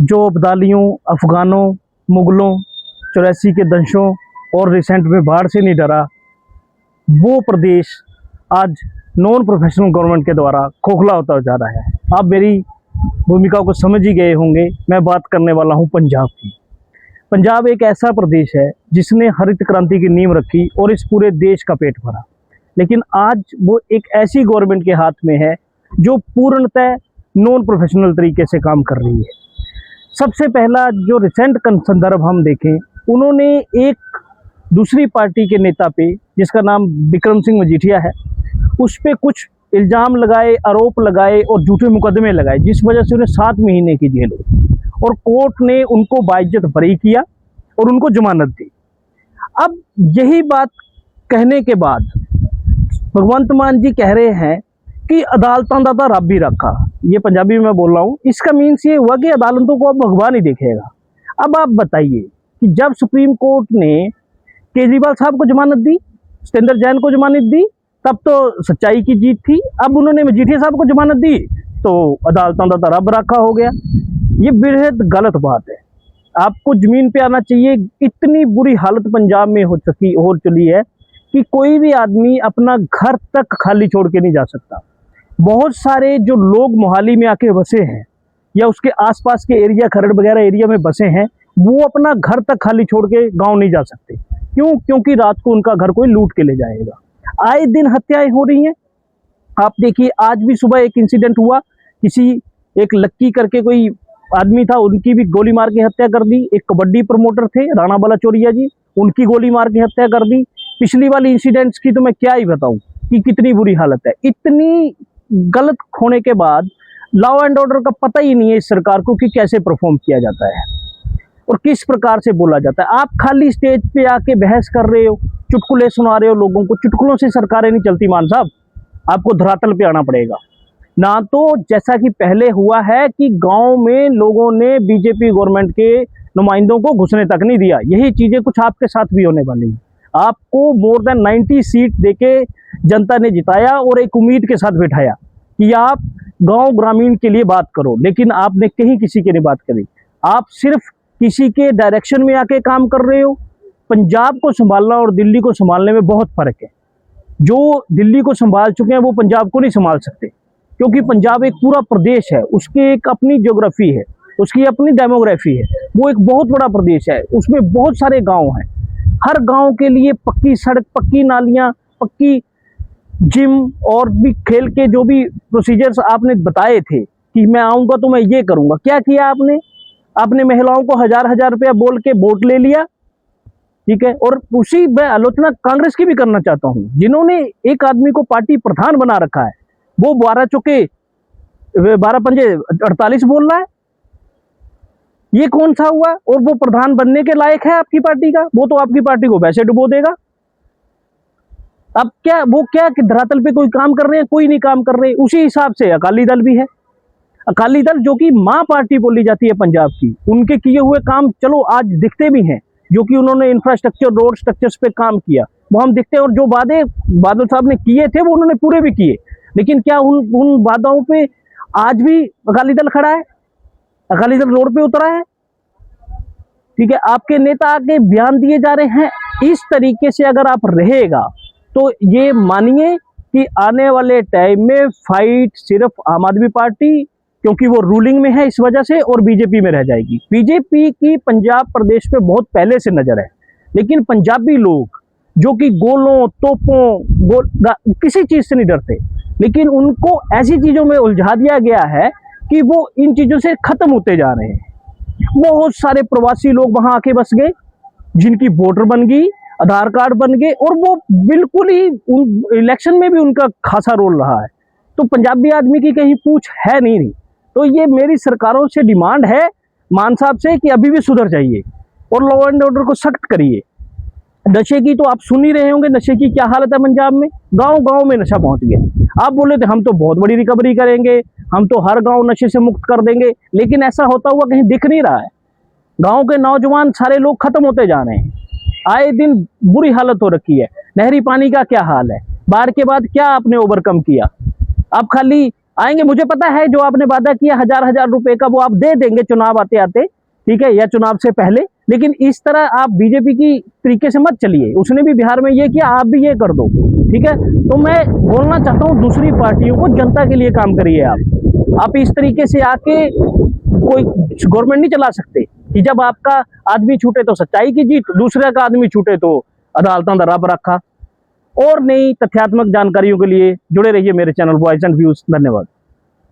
जो अब्दालियों, अफगानों, मुगलों, 84 के दंशों और रिसेंट में बाढ़ से नहीं डरा, वो प्रदेश आज नॉन प्रोफेशनल गवर्नमेंट के द्वारा खोखला होता जा रहा है। आप मेरी भूमिका को समझ ही गए होंगे। मैं बात करने वाला हूँ पंजाब की। पंजाब एक ऐसा प्रदेश है जिसने हरित क्रांति की नींव रखी और इस पूरे देश का पेट भरा, लेकिन आज वो एक ऐसी गवर्नमेंट के हाथ में है जो पूर्णतः नॉन प्रोफेशनल तरीके से काम कर रही है। सबसे पहला जो रिसेंट संदर्भ हम देखें, उन्होंने एक दूसरी पार्टी के नेता पे, जिसका नाम बिक्रम सिंह मजीठिया है, उस पर कुछ इल्ज़ाम लगाए, आरोप लगाए और झूठे मुकदमे लगाए, जिस वजह से उन्हें 7 महीने की जेल हुई और कोर्ट ने उनको बाइज्जत बरी किया और उनको जमानत दी। अब यही बात कहने के बाद भगवंत मान जी कह रहे हैं कि अदालतों का रब ही रखा। ये पंजाबी में मैं बोल रहा हूँ। इसका मीन्स ये हुआ कि अदालतों को अब भगवान ही देखेगा। अब आप बताइए कि जब सुप्रीम कोर्ट ने केजरीवाल साहब को जमानत दी, सत्येंद्र जैन को जमानत दी, तब तो सच्चाई की जीत थी। अब उन्होंने मजीठिया साहब को जमानत दी तो अदालतों का रब रखा हो गया। ये बेहद गलत बात है। आपको जमीन पे आना चाहिए। इतनी बुरी हालत पंजाब में हो चली है कि कोई भी आदमी अपना घर तक खाली छोड़ के नहीं जा सकता। बहुत सारे जो लोग मोहाली में आके बसे हैं या उसके आसपास के एरिया, खरड़ वगैरह एरिया में बसे हैं, वो अपना घर तक खाली छोड़ के गांव नहीं जा सकते। क्यों? क्योंकि रात को उनका घर कोई लूट के ले जाएगा। आए दिन हत्याएं हो रही हैं। आप देखिए, आज भी सुबह एक इंसिडेंट हुआ, किसी एक लक्की करके कोई आदमी था, उनकी भी गोली मार के हत्या कर दी। एक कबड्डी प्रमोटर थे राणा बलाचौरिया जी, उनकी गोली मार के हत्या कर दी। पिछली वाली इंसिडेंट्स की तो मैं क्या ही बताऊं कि कितनी बुरी हालत है। इतनी गलत होने के बाद लॉ एंड ऑर्डर का पता ही नहीं है इस सरकार को कि कैसे परफॉर्म किया जाता है और किस प्रकार से बोला जाता है। आप खाली स्टेज पे आके बहस कर रहे हो, चुटकुले सुना रहे हो लोगों को। चुटकुलों से सरकारें नहीं चलती मान साहब, आपको धरातल पे आना पड़ेगा। ना तो जैसा कि पहले हुआ है कि गांव में लोगों ने बीजेपी गवर्नमेंट के नुमाइंदों को घुसने तक नहीं दिया, यही चीजें कुछ आपके साथ भी होने वाली है। आपको मोर देन 90 सीट देके जनता ने जिताया और एक उम्मीद के साथ बिठाया कि आप गांव ग्रामीण के लिए बात करो, लेकिन आपने कहीं किसी की नहीं बात करी। आप सिर्फ किसी के डायरेक्शन में आके काम कर रहे हो। पंजाब को संभालना और दिल्ली को संभालने में बहुत फर्क है। जो दिल्ली को संभाल चुके हैं वो पंजाब को नहीं संभाल सकते, क्योंकि पंजाब एक पूरा प्रदेश है, उसकी एक अपनी ज्योग्राफी है, उसकी अपनी डेमोग्राफी है। वो एक बहुत बड़ा प्रदेश है, उसमें बहुत सारे गांव हैं। हर गांव के लिए पक्की सड़क, पक्की नालियां, पक्की जिम और भी खेल के जो भी प्रोसीजर्स आपने बताए थे कि मैं आऊंगा तो मैं ये करूंगा, क्या किया आपने? आपने महिलाओं को 1000-1000 रुपया बोल के वोट ले लिया, ठीक है। और उसी मैं आलोचना कांग्रेस की भी करना चाहता हूं, जिन्होंने एक आदमी को पार्टी प्रधान बना रखा है, वो 12 चौके 12 पंजे 48 बोल रहा है। ये कौन सा हुआ? और वो प्रधान बनने के लायक है आपकी पार्टी का? वो तो आपकी पार्टी को वैसे डुबो देगा। अब क्या वो क्या कि धरातल पे कोई काम कर रहे हैं? कोई नहीं काम कर रहे। उसी हिसाब से अकाली दल भी है। अकाली दल जो कि मां पार्टी बोली जाती है पंजाब की, उनके किए हुए काम चलो आज दिखते भी हैं, जो कि उन्होंने इंफ्रास्ट्रक्चर, रोड स्ट्रक्चर्स पे काम किया, वो हम दिखते हैं। और जो वादे बादल साहब ने किए थे वो उन्होंने पूरे भी किए, लेकिन क्या उन वादाओं पे आज भी अकाली दल खड़ा है? अकाली दल रोड पे उतरा है? ठीक है। आपके नेता आके बयान दिए जा रहे हैं। इस तरीके से अगर आप रहेगा तो ये मानिए कि आने वाले टाइम में फाइट सिर्फ आम आदमी पार्टी, क्योंकि वो रूलिंग में है इस वजह से, और बीजेपी में रह जाएगी। बीजेपी की पंजाब प्रदेश पे बहुत पहले से नजर है, लेकिन पंजाबी लोग जो कि गोलों, तोपों, किसी चीज से नहीं डरते, लेकिन उनको ऐसी चीजों में उलझा दिया गया है कि वो इन चीजों से खत्म होते जा रहे हैं। बहुत सारे प्रवासी लोग वहां आके बस गए, जिनकी वोटर बन गई, आधार कार्ड बन गए, और वो बिल्कुल ही इलेक्शन में भी उनका खासा रोल रहा है। तो पंजाबी आदमी की कहीं पूछ है नहीं। तो ये मेरी सरकारों से डिमांड है, मान साहब से, कि अभी भी सुधर जाइए और लॉ एंड ऑर्डर को सख्त करिए। नशे की तो आप सुन ही रहे होंगे, नशे की क्या हालत है पंजाब में। गांव गांव में नशा पहुंच गया। आप बोले थे हम तो बहुत बड़ी रिकवरी करेंगे, हम तो हर गांव नशे से मुक्त कर देंगे, लेकिन ऐसा होता हुआ कहीं दिख नहीं रहा है। गांव के नौजवान सारे लोग खत्म होते जा रहे हैं। आए दिन बुरी हालत हो रखी है। नहरी पानी का क्या हाल है? बाढ़ के बाद क्या आपने ओवरकम किया? आप खाली आएंगे। मुझे पता है जो आपने वादा किया 1000 रुपए का वो आप दे देंगे चुनाव आते आते, ठीक है, या चुनाव से पहले, लेकिन इस तरह आप बीजेपी की तरीके से मत चलिए। उसने भी बिहार में ये किया, आप भी ये कर दो, ठीक है। तो मैं बोलना चाहता हूँ दूसरी पार्टियों को, जनता के लिए काम करिए आप इस तरीके से आके कोई गवर्नमेंट नहीं चला सकते कि जब आपका आदमी छूटे तो सच्चाई की जीत, दूसरे का आदमी छूटे तो अदालतों का रब रखा। और नई तथ्यात्मक जानकारियों के लिए जुड़े रहिए मेरे चैनल वॉइस एंड व्यूज। धन्यवाद।